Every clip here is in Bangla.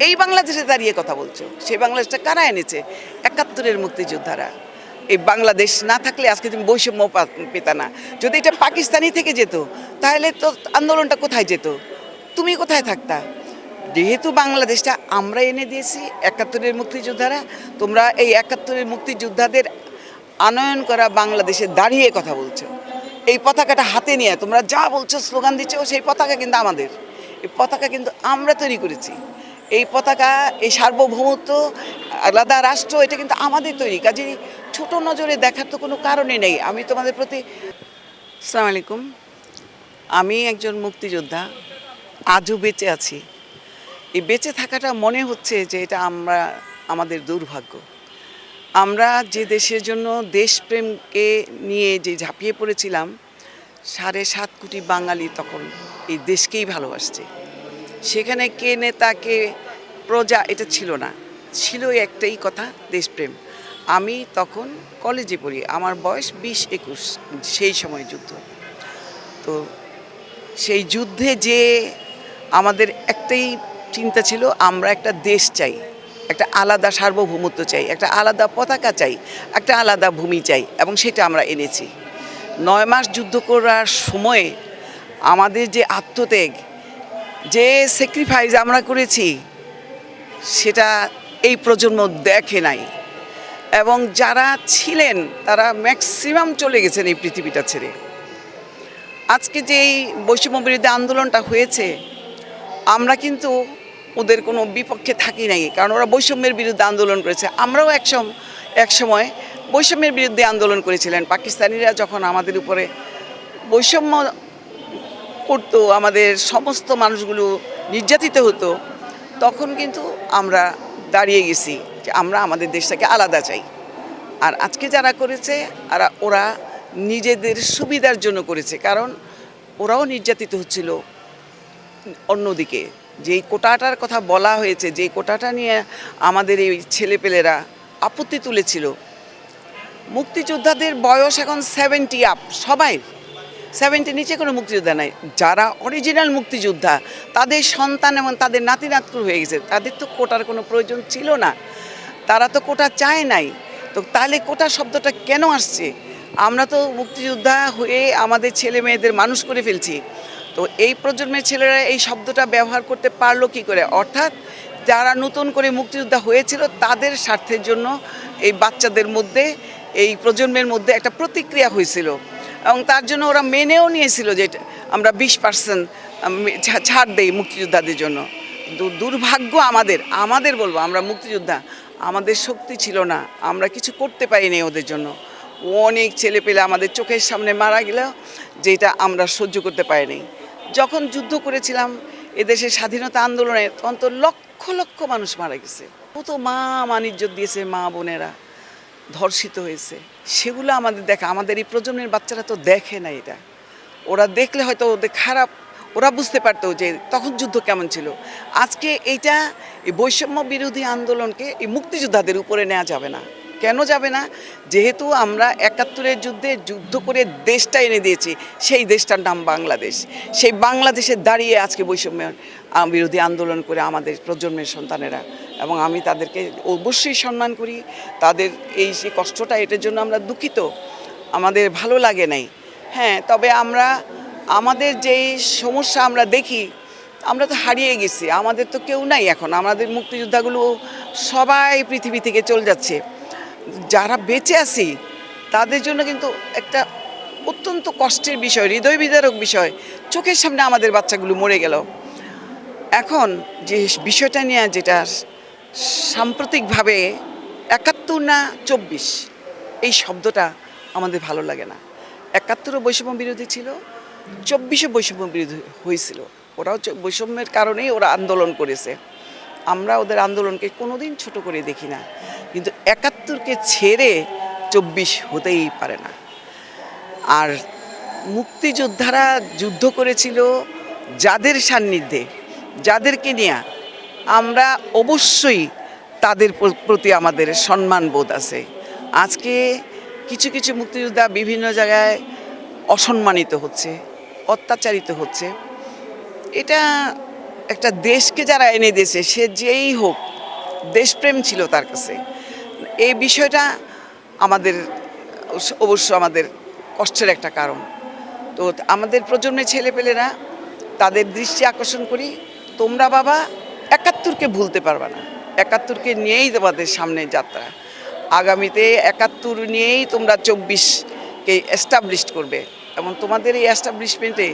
এই বাংলাদেশে দাঁড়িয়ে কথা বলছো। সেই বাংলাদেশটা কারা এনেছে? ৭১-এর মুক্তিযোদ্ধারা। এই বাংলাদেশ না থাকলে আজকে তুমি বৈষম্য পেতা না। যদি এটা পাকিস্তানি থেকে যেত তাহলে তো আন্দোলনটা কোথায় যেত? তুমি কোথায় থাকতা? যেহেতু বাংলাদেশটা আমরা এনে দিয়েছি ৭১-এর মুক্তিযোদ্ধারা, তোমরা এই ৭১-এর মুক্তিযোদ্ধাদের আনয়ন করা বাংলাদেশে দাঁড়িয়ে কথা বলছো। এই পতাকাটা হাতে নিয়ে তোমরা যা বলছো, স্লোগান দিচ্ছ, সেই পতাকা কিন্তু আমাদের। এই পতাকা কিন্তু আমরা তৈরি করেছি। এই পতাকা, এই সার্বভৌমত্ব, আলাদা রাষ্ট্র, এটা কিন্তু আমাদের তৈরি। কাজেই ছোট নজরে দেখার তো কোনো কারণই নেই। আমি তোমাদের প্রতি, আসসালামু আলাইকুম, আমি একজন মুক্তিযোদ্ধা, আজও বেঁচে আছি। এই বেঁচে থাকাটা মনে হচ্ছে যে এটা আমাদের দুর্ভাগ্য। আমরা যে দেশের জন্য দেশপ্রেমকে নিয়ে যে ঝাঁপিয়ে পড়েছিলাম, ৭.৫ কোটি বাঙালি তখন এই দেশকেই ভালোবাসছে। সেখানে কে নেতা কে প্রজা এটা ছিল না, ছিল একটাই কথা, দেশপ্রেম। আমি তখন কলেজে পড়ি, আমার বয়স ২০-২১, সেই সময় যুদ্ধ। তো সেই যুদ্ধে যে আমাদের একটাই চিন্তা ছিল, আমরা একটা দেশ চাই, একটা আলাদা সার্বভৌমত্ব চাই, একটা আলাদা পতাকা চাই, একটা আলাদা ভূমি চাই, এবং সেটা আমরা এনেছি। ৯ মাস যুদ্ধ করার সময়ে আমাদের যে আত্মত্যাগ, যে স্যাক্রিফাইস আমরা করেছি, সেটা এই প্রজন্ম দেখে নাই। এবং যারা ছিলেন তারা ম্যাক্সিমাম চলে গেছেন এই পৃথিবীটা ছেড়ে। আজকে যে এই বৈষম্য বিরোধী আন্দোলনটা হয়েছে, আমরা কিন্তু ওদের কোনো বিপক্ষে থাকি নাই, কারণ ওরা বৈষম্যের বিরুদ্ধে আন্দোলন করেছে। আমরাও এক সময় বৈষম্যের বিরুদ্ধে আন্দোলন করেছিলেন। পাকিস্তানিরা যখন আমাদের উপরে বৈষম্য করতো, আমাদের সমস্ত মানুষগুলো নির্যাতিত হতো, তখন কিন্তু আমরা দাঁড়িয়ে গেছি যে আমরা আমাদের দেশটাকে আলাদা চাই। আর আজকে যারা করেছে ওরা নিজেদের সুবিধার জন্য করেছে, কারণ ওরাও নির্যাতিত হচ্ছিল। অন্যদিকে যেই কোটাটার কথা বলা হয়েছে, যেই কোটাটা নিয়ে আমাদের এই ছেলেপেলেরা আপত্তি তুলেছিল, মুক্তিযোদ্ধাদের বয়স এখন 70 আপ, সবাই 70 নিচে কোনো মুক্তিযোদ্ধা নাই। যারা অরিজিনাল মুক্তিযোদ্ধা, তাদের সন্তান এবং তাদের নাতি নাতকুর হয়ে গেছে, তাদের তো কোটার কোনো প্রয়োজন ছিল না, তারা তো কোটা চায় নাই। তো তাহলে কোটা শব্দটা কেন আসছে? আমরা তো মুক্তিযোদ্ধা হয়ে আমাদের ছেলে মেয়েদের মানুষ করে ফেলছি। তো এই প্রজন্মের ছেলেরা এই শব্দটা ব্যবহার করতে পারলো কী করে? অর্থাৎ যারা নতুন করে মুক্তিযোদ্ধা হয়েছিল তাদের স্বার্থের জন্য এই বাচ্চাদের মধ্যে, এই প্রজন্মের মধ্যে একটা প্রতিক্রিয়া হয়েছিল, এবং তার জন্য ওরা মেনেও নিয়েছিল যে আমরা 20% ছাড় দেই মুক্তিযোদ্ধাদের জন্য। দুর্ভাগ্য আমাদের বলবো, আমরা মুক্তিযোদ্ধা, আমাদের শক্তি ছিল না, আমরা কিছু করতে পারিনি ওদের জন্য। অনেক ছেলে পেলে আমাদের চোখের সামনে মারা গেল, যেটা আমরা সহ্য করতে পারিনি। যখন যুদ্ধ করেছিলাম এদেশের স্বাধীনতা আন্দোলনে, তখন তো লক্ষ লক্ষ মানুষ মারা গেছে, কত মা ইজ্জত দিয়েছে, মা বোনেরা ধর্ষিত হয়েছে। সেগুলো আমাদের দেখা, আমাদের এই প্রজন্মের বাচ্চারা তো দেখে না এটা। ওরা দেখলে হয়তো ওদের খারাপ, ওরা বুঝতে পারতো যে তখন যুদ্ধ কেমন ছিল। আজকে এই বৈষম্য বিরোধী আন্দোলনকে এই মুক্তিযোদ্ধাদের উপরে নেওয়া যাবে না। কেন যাবে না? যেহেতু আমরা ৭১-এর যুদ্ধ করে দেশটা এনে দিয়েছি, সেই দেশটার নাম বাংলাদেশ। সেই বাংলাদেশে দাঁড়িয়ে আজকে বৈষম্য বিরোধী আন্দোলন করে আমাদের প্রজন্মের সন্তানেরা, এবং আমি তাদেরকে অবশ্যই সম্মান করি। তাদের এই যে কষ্টটা, এটার জন্য আমরা দুঃখিত, আমাদের ভালো লাগে নাই। হ্যাঁ, তবে আমাদের যেই সমস্যা আমরা দেখি, আমরা তো হারিয়ে গেছি, আমাদের তো কেউ নাই এখন। আমাদের মুক্তিযোদ্ধাগুলো সবাই পৃথিবী থেকে চলে যাচ্ছে। যারা বেঁচে আছি তাদের জন্য কিন্তু একটা অত্যন্ত কষ্টের বিষয়, হৃদয় বিদারক বিষয়। চোখের সামনে আমাদের বাচ্চাগুলো মরে গেল। এখন যে বিষয়টা নিয়ে, যেটা সাম্প্রতিকভাবে ৭১ না ২৪, এই শব্দটা আমাদের ভালো লাগে না। ৭১ও বৈষম্য বিরোধী ছিল, ২৪ও বৈষম্য বিরোধী হয়েছিল। ওরাও বৈষম্যের কারণেই ওরা আন্দোলন করেছে। আমরা ওদের আন্দোলনকে কোনোদিন ছোট করে দেখি না, কিন্তু ৭১কে ছেড়ে ২৪ হতেই পারে না। আর মুক্তিযোদ্ধারা যুদ্ধ করেছিল যাদের সান্নিধ্যে, যাদেরকে নিয়ে, আমরা অবশ্যই তাদের প্রতি আমাদের সম্মান বোধ আছে। আজকে কিছু কিছু মুক্তিযোদ্ধা বিভিন্ন জায়গায় অসম্মানিত হচ্ছে, অত্যাচারিত হচ্ছে। এটা একটা দেশকে যারা এনে দিয়েছে, সে যেই হোক, দেশপ্রেম ছিল তার কাছে। এই বিষয়টা আমাদের অবশ্য আমাদের কষ্টের একটা কারণ। তো আমাদের প্রজন্মের ছেলেপেলেরা, তাদের দৃষ্টি আকর্ষণ করি, তোমরা বাবা ৭১কে ভুলতে পারবে না। ৭১কে নিয়েই তোমাদের সামনে যাত্রা। আগামীতে ৭১ নিয়েই তোমরা ২৪কে এস্টাবলিশড করবে, এবং তোমাদের এই এস্টাবলিশমেন্টে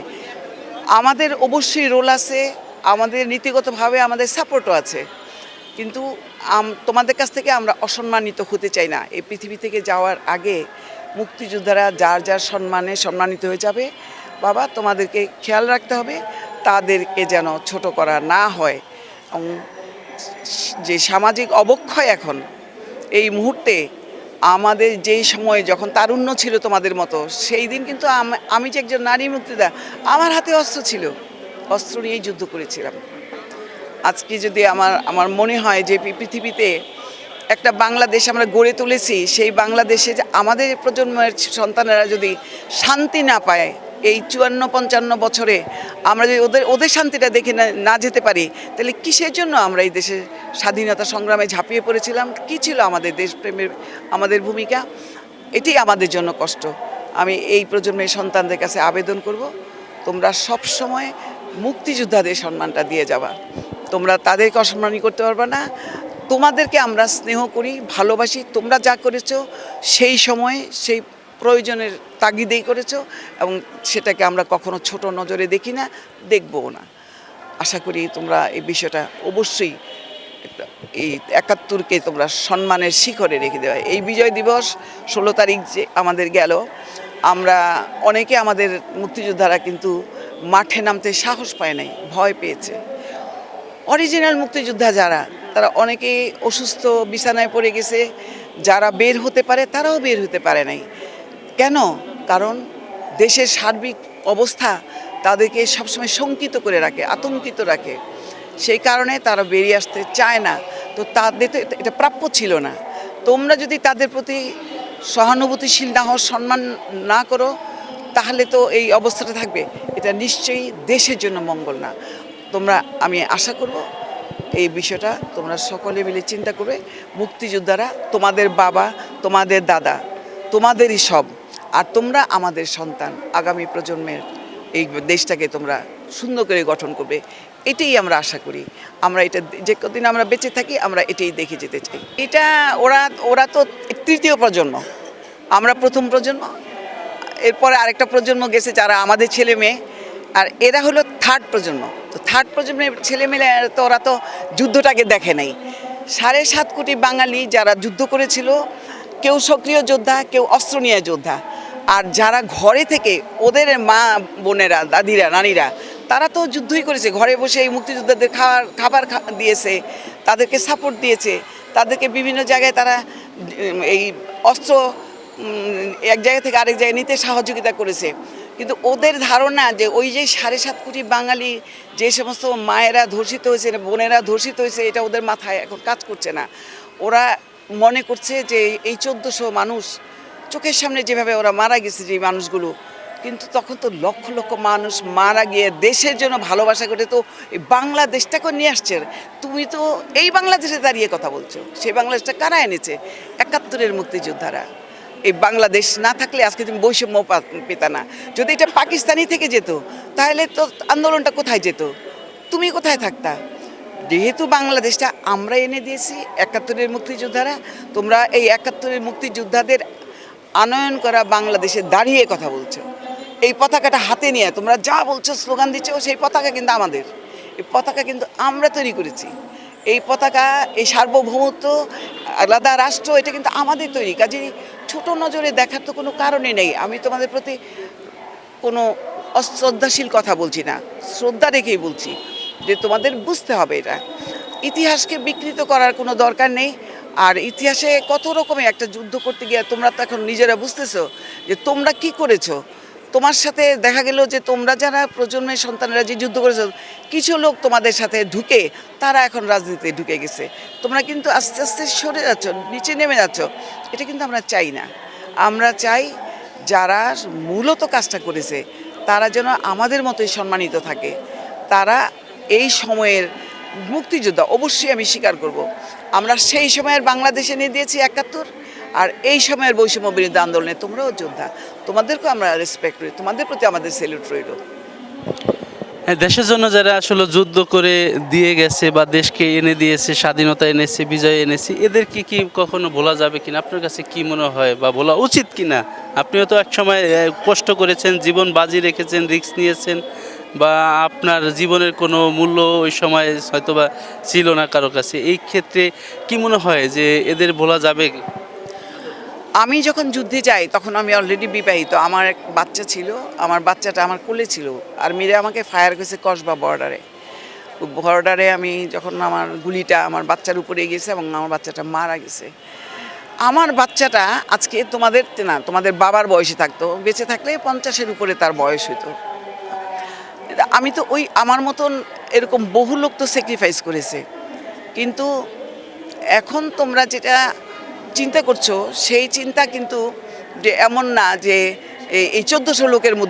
আমাদের অবশ্যই রোল আছে, আমাদের নীতিগতভাবে আমাদের সাপোর্টও আছে। কিন্তু তোমাদের কাছ থেকে আমরা অসম্মানিত হতে চাই না। এই পৃথিবী থেকে যাওয়ার আগে মুক্তিযোদ্ধারা যার যার সম্মানে সম্মানিত হয়ে যাবে। বাবা, তোমাদেরকে খেয়াল রাখতে হবে তাদেরকে যেন ছোট করা না হয়। এবং যে সামাজিক অবক্ষয় এখন এই মুহূর্তে, আমাদের যেই সময় যখন তারুণ্য ছিল তোমাদের মতো, সেই দিন কিন্তু আমি যে একজন নারী মুক্তিযোদ্ধা, আমার হাতে অস্ত্র ছিল, অস্ত্র নিয়েই যুদ্ধ করেছিলাম। আজকে যদি আমার মনে হয় যে পৃথিবীতে একটা বাংলাদেশ আমরা গড়ে তুলেছি, সেই বাংলাদেশে যে আমাদের প্রজন্মের সন্তানেরা যদি শান্তি না পায়, এই ৫৪-৫৫ বছরে আমরা যদি ওদের শান্তিটা দেখে না যেতে পারি, তাহলে কিসের জন্য আমরা এই দেশের স্বাধীনতা সংগ্রামে ঝাঁপিয়ে পড়েছিলাম? কী ছিল আমাদের দেশপ্রেমের আমাদের ভূমিকা? এটাই আমাদের জন্য কষ্ট। আমি এই প্রজন্মের সন্তানদের কাছে আবেদন করব, তোমরা সব সময় মুক্তিযোদ্ধাদের সম্মানটা দিয়ে যাবা। তোমরা তাদেরকে অসম্মানী করতে পারবে না। তোমাদেরকে আমরা স্নেহ করি, ভালোবাসি। তোমরা যা করেছো সেই সময়ে সেই প্রয়োজনের তাগিদেই করেছো, এবং সেটাকে আমরা কখনো ছোট নজরে দেখি না, দেখবও না। আশা করি তোমরা এই বিষয়টা অবশ্যই এই ৭১কে তোমরা সম্মানের শিখরে রেখে দেবে। এই বিজয় দিবস ১৬ তারিখ যে আমাদের গেল, আমরা অনেকে আমাদের মুক্তিযোদ্ধারা কিন্তু মাঠে নামতে সাহস পায় নাই, ভয় পেয়েছে। অরিজিনাল মুক্তিযোদ্ধা যারা, তারা অনেকেই অসুস্থ, বিছানায় পড়ে গেছে। যারা বের হতে পারে তারাও বের হতে পারে নাই। কেন? কারণ দেশের সার্বিক অবস্থা তাদেরকে সবসময় শঙ্কিত করে রাখে, আতঙ্কিত রাখে। সেই কারণে তারা বেরিয়ে আসতে চায় না। তো তাদের তো এটা প্রাপ্য ছিল না। তোমরা যদি তাদের প্রতি সহানুভূতিশীল না হও, সম্মান না করো, তাহলে তো এই অবস্থাটা থাকবে। এটা নিশ্চয়ই দেশের জন্য মঙ্গল না। আমি আশা করব এই বিষয়টা তোমরা সকলে মিলে চিন্তা করবে। মুক্তিযোদ্ধারা তোমাদের বাবা, তোমাদের দাদা, তোমাদেরই সব। আর তোমরা আমাদের সন্তান, আগামী প্রজন্মের এই দেশটাকে তোমরা সুন্দর করে গঠন করবে, এটাই আমরা আশা করি। আমরা এটা যে কদিন আমরা বেঁচে থাকি, আমরা এটাই দেখে যেতে চাই। এটা ওরা তো তৃতীয় প্রজন্ম, আমরা প্রথম প্রজন্ম। এরপরে আরেকটা প্রজন্ম গেছে যারা আমাদের ছেলে মেয়ে, আর এরা হলো থার্ড প্রজন্ম। তো থার্ড প্রজন্মের ছেলেমেয়ে তো ওরা তো যুদ্ধটাকে দেখে নাই। ৭.৫ কোটি বাঙালি যারা যুদ্ধ করেছিল, কেউ সক্রিয় যোদ্ধা, কেউ অস্ত্র নিয়ে যোদ্ধা। আর যারা ঘরে থেকে ওদের মা বোনেরা, দাদিরা, নানিরা, তারা তো যুদ্ধই করেছে। ঘরে বসে এই মুক্তিযোদ্ধাদের খাবার দিয়েছে, তাদেরকে সাপোর্ট দিয়েছে, তাদেরকে বিভিন্ন জায়গায় তারা এই অস্ত্র এক জায়গা থেকে আরেক জায়গায় নিতে সহযোগিতা করেছে। কিন্তু ওদের ধারণা যে ওই যে ৭.৫ কোটি বাঙালি, যে সমস্ত মায়েরা ধর্ষিত হয়েছে, বোনেরা ধর্ষিত হয়েছে, এটা ওদের মাথায় এখন কাজ করছে না। ওরা মনে করছে যে এই ১৪০০ মানুষ চোখের সামনে যেভাবে ওরা মারা গেছে, যে মানুষগুলো, কিন্তু তখন তো লক্ষ লক্ষ মানুষ মারা গিয়ে দেশের জন্য ভালোবাসা করে তো এই বাংলাদেশটাকে নিয়ে আসছে। তুমি তো এই বাংলাদেশে দাঁড়িয়ে কথা বলছো, সেই বাংলাদেশটা কারা এনেছে? ৭১-এর মুক্তিযোদ্ধারা। এই বাংলাদেশ না থাকলে আজকে তুমি বৈষম্য পেতা না। যদি এটা পাকিস্তানি থেকে যেত, তাহলে তো আন্দোলনটা কোথায় যেত? তুমি কোথায় থাকতা? যেহেতু বাংলাদেশটা আমরা এনে দিয়েছি ৭১-এর মুক্তিযোদ্ধারা, তোমরা এই ৭১-এর মুক্তিযোদ্ধাদের আনয়ন করা বাংলাদেশে দাঁড়িয়ে কথা বলছো। এই পতাকাটা হাতে নিয়ে তোমরা যা বলছো, স্লোগান দিচ্ছ, সেই পতাকা কিন্তু আমাদের। এই পতাকা কিন্তু আমরা তৈরি করেছি। এই পতাকা, এই সার্বভৌমত্ব, আলাদা রাষ্ট্র, এটা কিন্তু আমাদের তৈরি। কাজেই ছোট নজরে দেখার তো কোনো কারণই নেই। আমি তোমাদের প্রতি কোনো অশ্রদ্ধাশীল কথা বলছি না, শ্রদ্ধা রেখেই বলছি যে তোমাদের বুঝতে হবে এটা। ইতিহাসকে বিকৃত করার কোনো দরকার নেই। আর ইতিহাসে কত রকমের একটা যুদ্ধ করতে গিয়ে তোমরা তো এখন নিজেরা বুঝতেছো যে তোমরা কি করেছো। তোমার সাথে দেখা গেল যে তোমরা যারা প্রজন্মের সন্তানেরা যে যুদ্ধ করেছো, কিছু লোক তোমাদের সাথে ঢুকে তারা এখন রাজনীতিতে ঢুকে গেছে। তোমরা কিন্তু আস্তে আস্তে সরে যাচ্ছ, নিচে নেমে যাচ্ছ। এটা কিন্তু আমরা চাই না। আমরা চাই যারা মূলত কাজটা করেছে তারা যেন আমাদের মতোই সম্মানিত থাকে। তারা এই সময়ের মুক্তিযোদ্ধা অবশ্যই আমি স্বীকার করব। আমরা সেই সময়ের বাংলাদেশে এনে দিয়েছি 71, আর এই সময়ের বৈষম্য বিরোধী আন্দোলনে তোমরাও যোদ্ধা, তোমাদেরকেও আমরা রেসপেক্ট করি, তোমাদের প্রতি আমাদের স্যালুট রইল। হ্যাঁ, দেশের জন্য যারা আসলে যুদ্ধ করে দিয়ে গেছে বা দেশকে এনে দিয়েছে, স্বাধীনতা এনেছে, বিজয় এনেছে, এদেরকে কি কখনো ভোলা যাবে কিনা, আপনার কাছে কি মনে হয় বা বলা উচিত কিনা? আপনিও তো এক সময় কষ্ট করেছেন, জীবন বাজি রেখেছেন, রিস্ক নিয়েছেন, বা আপনার জীবনের কোনো মূল্য ওই সময় হয়তোবা ছিল না কারো কাছে। এই ক্ষেত্রে কি মনে হয় যে এদের ভোলা যাবে? আমি যখন যুদ্ধে যাই তখন আমি অলরেডি বিবাহিত, আমার এক বাচ্চা ছিল, আমার বাচ্চাটা আমার কোলে ছিল, আর মেরে আমাকে ফায়ার করেছে কসবা বর্ডারে। বর্ডারে আমি যখন আমার গুলিটা আমার বাচ্চার উপরে গেছে এবং আমার বাচ্চাটা মারা গেছে। আমার বাচ্চাটা আজকে তোমাদের না, তোমাদের বাবার বয়সে থাকতো, বেঁচে থাকলে 50-এর উপরে তার বয়স হতো। আমি তো ওই আমার মতন এরকম বহু লোক তো স্যাক্রিফাইস করেছে, কিন্তু এখন তোমরা যেটা চিন্তা করছো সেই চিন্তা কিন্তু যে এমন না যে এই 1400 লোকের মধ্যে